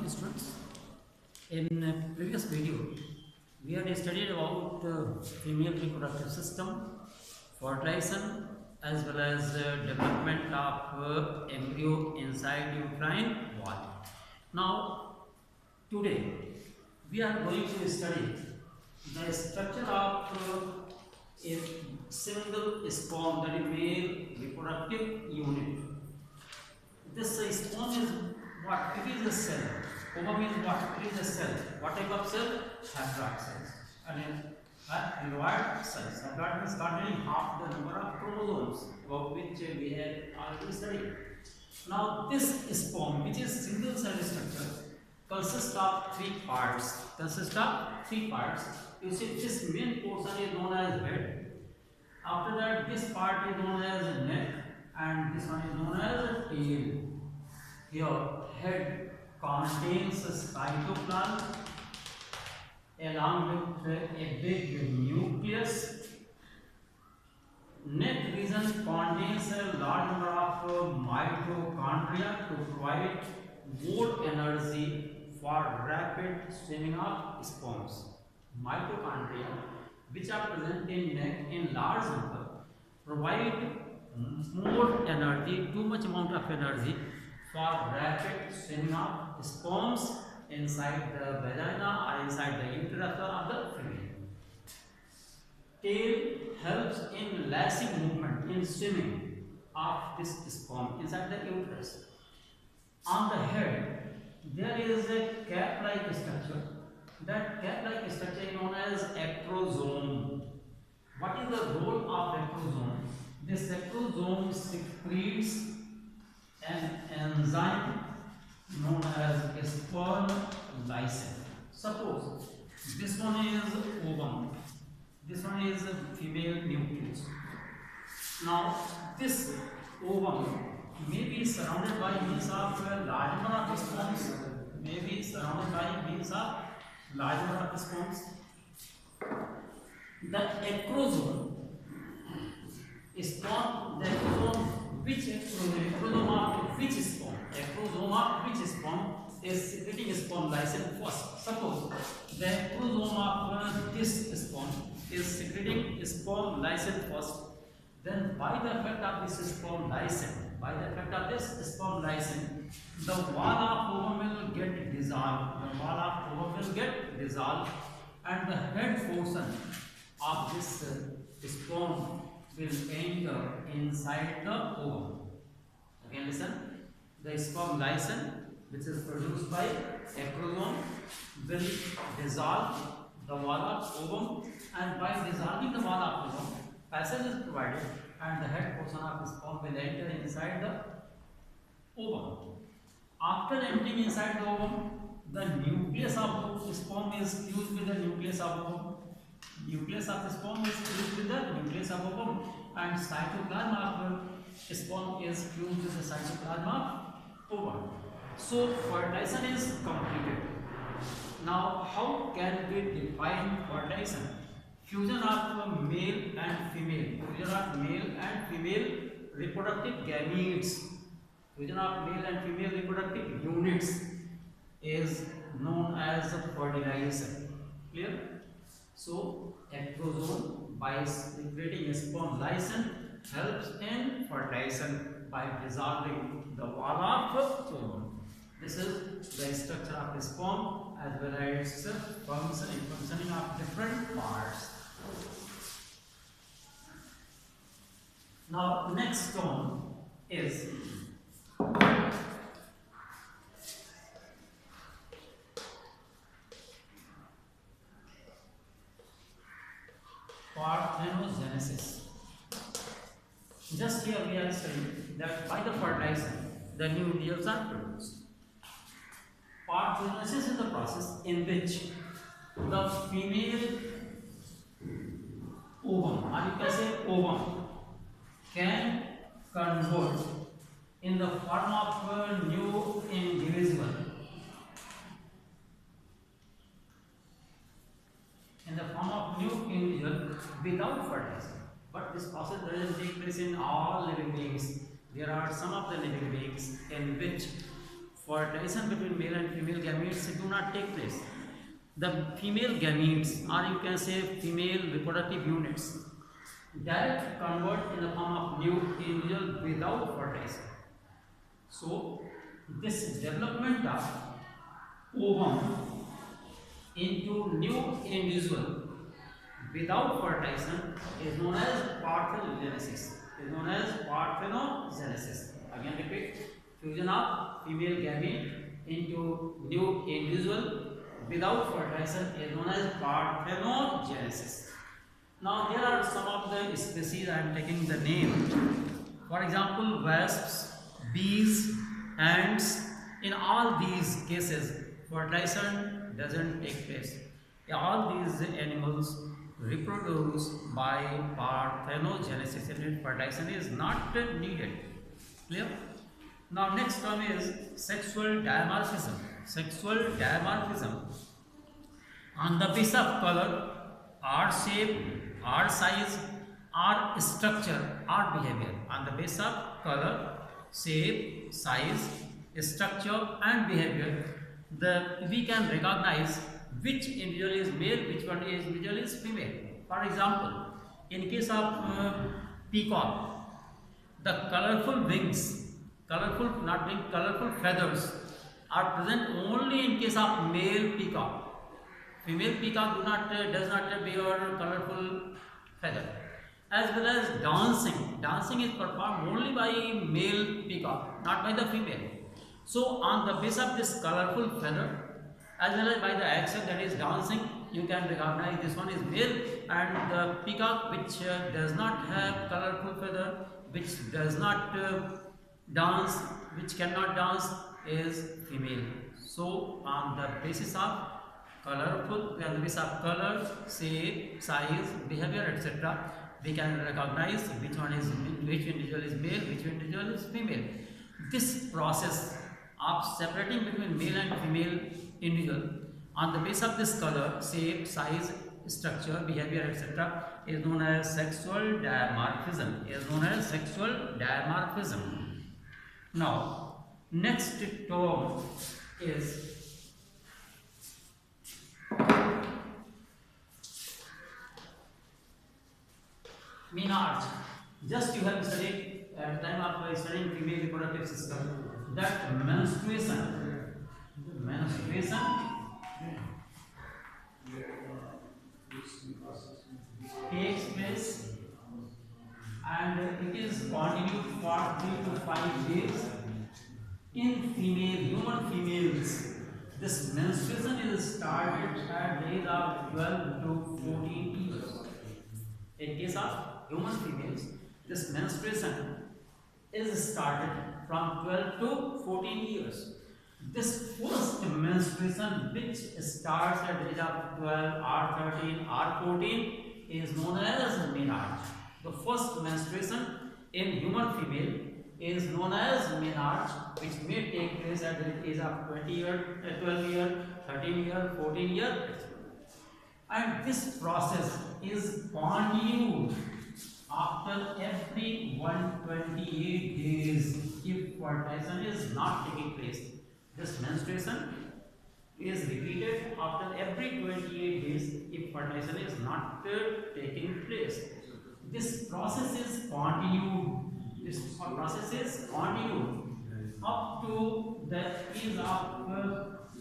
morning, students. In previous video, we had studied about female reproductive system, fertilization, as well as development of embryo inside uterine wall. Now, today we are going to study the structure of a single sperm, that is male reproductive unit. This sperm is what? It is a cell. Ovum is what? It is a cell. What type of cell? Haploid cells. And haploid cells. Haploid means containing half the number of chromosomes, about which we have already studied. Now, this sperm, which is single cell structure, consists of three parts. You see, this main portion is known as head. After that, this part is known as neck, and this one is known as tail. Your head contains cytoplasm along with a big nucleus. Neck region contains a large number of mitochondria to provide more energy for rapid swimming of sperms. Mitochondria, which are present in neck in large number, provide more energy, too much amount of energy for rapid swimming of sperms inside the vagina or inside the uterus of the female. Tail helps in lashing movement, in swimming of this sperm inside the uterus. On the head, there is a cap-like structure. That cap-like structure is known as acrosome. What is the role of acrosome? This acrosome secretes an enzyme known as sperm lysine. Suppose this one is ovum, this one is female nucleus. Now, this ovum may be surrounded by means of a large number of sperms, may be surrounded by means of large number of sperms. The acrosome is not the acrosome. Which acrosome of which sperm? Acrosome of which sperm is secreting sperm lysine first. Suppose the acrosome of this sperm is secreting sperm lysine first. Then by the effect of this sperm lysine, the wall of ovum will get dissolved. And the head portion of this sperm will enter inside the ovum. Again, listen. The sperm lysine, which is produced by acrosome, will dissolve the wall of ovum, and by dissolving the wall of ovum, passage is provided, and the head portion of the sperm will enter inside the ovum. After entering inside the ovum, the nucleus of the sperm is fused with the nucleus of ovum. Nucleus of the sperm is fused with the nucleus of ovum, and cytoplasm of sperm is fused with the cytoplasm of ovum. So fertilization is completed. Now, how can we define fertilization? Fusion of male and female, reproductive gametes, fusion of male and female reproductive units is known as fertilization. Clear? So, acrosome, by secreting sperm lysine, helps in fertilization by dissolving the wall of ovum. This is the structure of the sperm as well as its functioning of different parts. Now, next one is parthenogenesis. Just here we are saying that by the fertilization, the new embryos are produced. Parthenogenesis is the process in which the female ovum, or you can say ovum, can convert in the form of a new individual. In the form of new individual without fertilization. But this process doesn't take place in all living beings. There are some of the living beings in which fertilization between male and female gametes do not take place. The female gametes, or you can say female reproductive units, directly convert in the form of new individual without fertilization. So this development of ovum into new individual without fertilization is known as parthenogenesis. Is known as parthenogenesis. Again repeat: fusion of female gamete into new individual without fertilization is known as parthenogenesis. Now there are some of the species I am taking the name. For example, wasps, bees, ants. In all these cases, fertilization doesn't take place. All these animals reproduce by parthenogenesis, and fertilization is not needed. Clear? Now next term is sexual dimorphism. Sexual dimorphism on the basis of color, or shape, or size, or structure, or behavior. On the basis of color, shape, size, structure, and behavior, we can recognize which individual is male, which one is individual is female. For example, in case of peacock, the colorful wings, colorful feathers are present only in case of male peacock. Female peacock does not bear colorful feather. As well as dancing. Dancing is performed only by male peacock, not by the female. So on the basis of this colorful feather, as well as by the action, that is dancing, you can recognize this one is male, and the peacock which does not have colorful feather, which does not dance, which cannot dance, is female. So on the basis of colorful, on the basis of color, shape, size, behavior, etc., we can recognize which individual is male, which individual is female. This process of separating between male and female individual on the basis of this color, shape, size, structure, behavior, etc., is known as sexual dimorphism. Now, next term is menarche. Just you have studied at the time of studying female reproductive system that menstruation takes place and it is continued for 3 to 5 days in human females. This menstruation is started at the age of 12 to 14 years. In case of human females, this menstruation is started from 12 to 14 years. This first menstruation, which starts at the age of 12 or 13 or 14, is known as menarche. The first menstruation in human female is known as menarche, which may take place at the age of 20 year, 12 year, 13 year, 14 year, and this process is continued after every 128 days if fertilization is not taking place. This menstruation is repeated after every 28 days if fertilization is not taking place. This process is continued. Up to the age of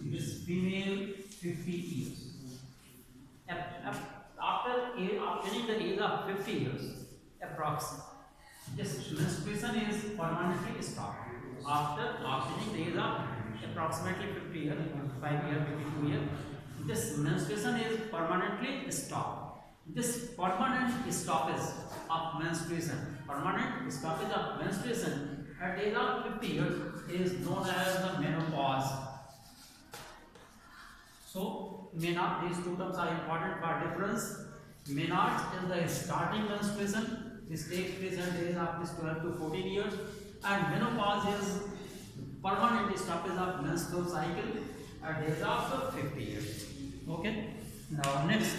this female 50 years. After obtaining the age of 50 years, approximately, this menstruation is permanently stopped. After obtaining the age of approximately 50 years, 55 years, 52 years, this menstruation is permanently stopped. This permanent stoppage of menstruation, at the age of 50 years is known as the menopause. So, menarche, these two terms are important for difference. Menarche is the starting menstruation. This takes place at the age of this 12 to 14 years, and menopause is permanent stoppage of menstrual cycle at the age of 50 years. Okay. Now next.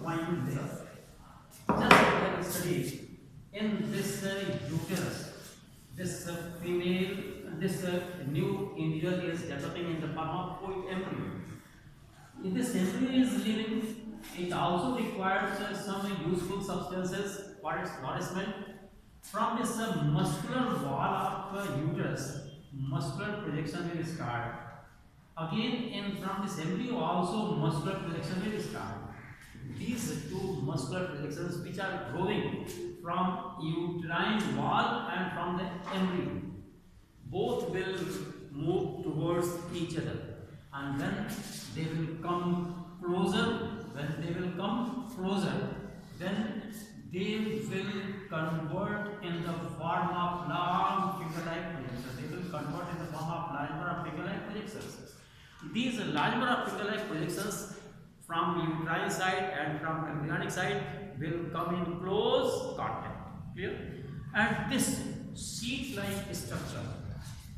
point there. Just we have studied in this uterus, this female, this new embryo is developing in the form of embryo. If this embryo is living, it also requires some useful substances for its nourishment. From this muscular wall of uterus, muscular projection will start. Again, from this embryo also muscular projection will start. These two muscular projections which are growing from uterine wall and from the embryo, both will move towards each other, and then they will come closer. When they will come closer, then they will convert in the form of long finger-like projections. They will convert in the form of large number of finger-like projections. These large number of finger-like projections from uterine side and from embryonic side will come in close contact. Clear? And this sheet-like structure,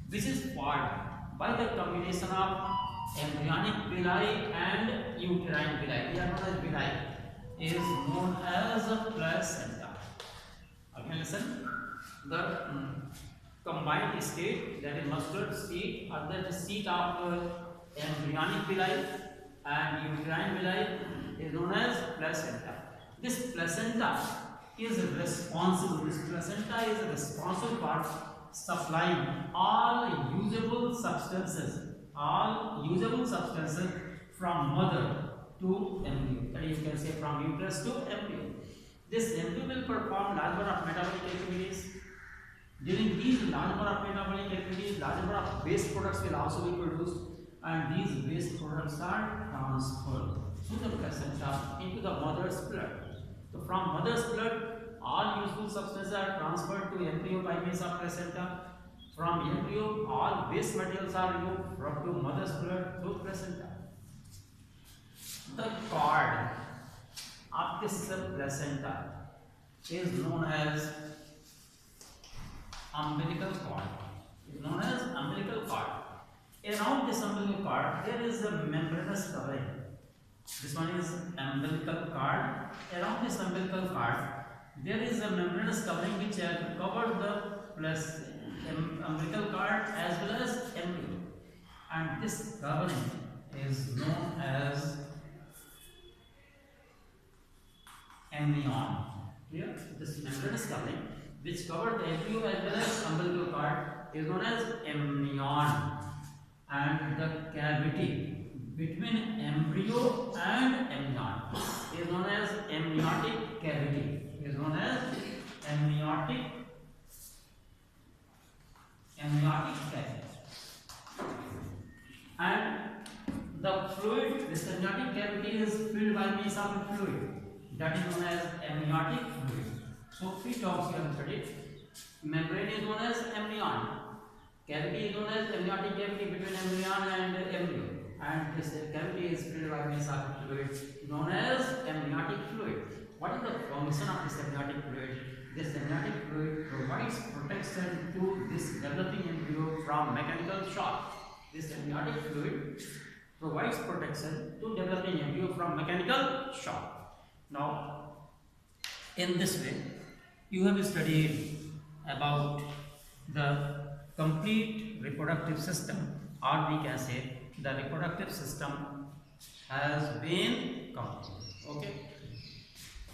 which is formed by the combination of embryonic villi and uterine villi, they are known as villi, is known as a placenta. Again, listen. The combined state, that is muscular state, or the seat of embryonic villi and uterine villi is known as placenta. This placenta is responsible. This placenta is responsible for supplying all usable substances from mother to embryo. That is, you can say from uterus to embryo. This embryo will perform large number of metabolic activities. During these large number of metabolic activities, large number of waste products will also be produced, and these waste products are transferred through the placenta into the mother's blood. So from mother's blood, all useful substances are transferred to embryo by means of placenta. From embryo, all waste materials are removed to mother's blood through placenta. The cord of this placenta is known as umbilical cord. Is known as umbilical cord. Around this umbilical cord, there is a membranous covering. This one is umbilical cord. Around this umbilical cord, there is a membranous covering which covers the umbilical cord as well as embryo. And this covering is known as amnion. Here, this membranous covering which covers the embryo as well as umbilical cord is known as amnion. And the cavity between embryo and amnion is known as amniotic cavity. Is known as amniotic cavity. And the fluid, this amniotic cavity is filled by means of a fluid that is known as amniotic fluid. So three terms you have studied. Membrane is known as amnion. Cavity is known as amniotic cavity between embryon and embryo, and this cavity is filled by means of fluid known as amniotic fluid. What is the function of this amniotic fluid? This amniotic fluid provides protection to this developing embryo from mechanical shock. This amniotic fluid provides protection to developing embryo from mechanical shock. Now, in this way, you have studied about the complete reproductive system, or we can say the reproductive system has been completed. Okay.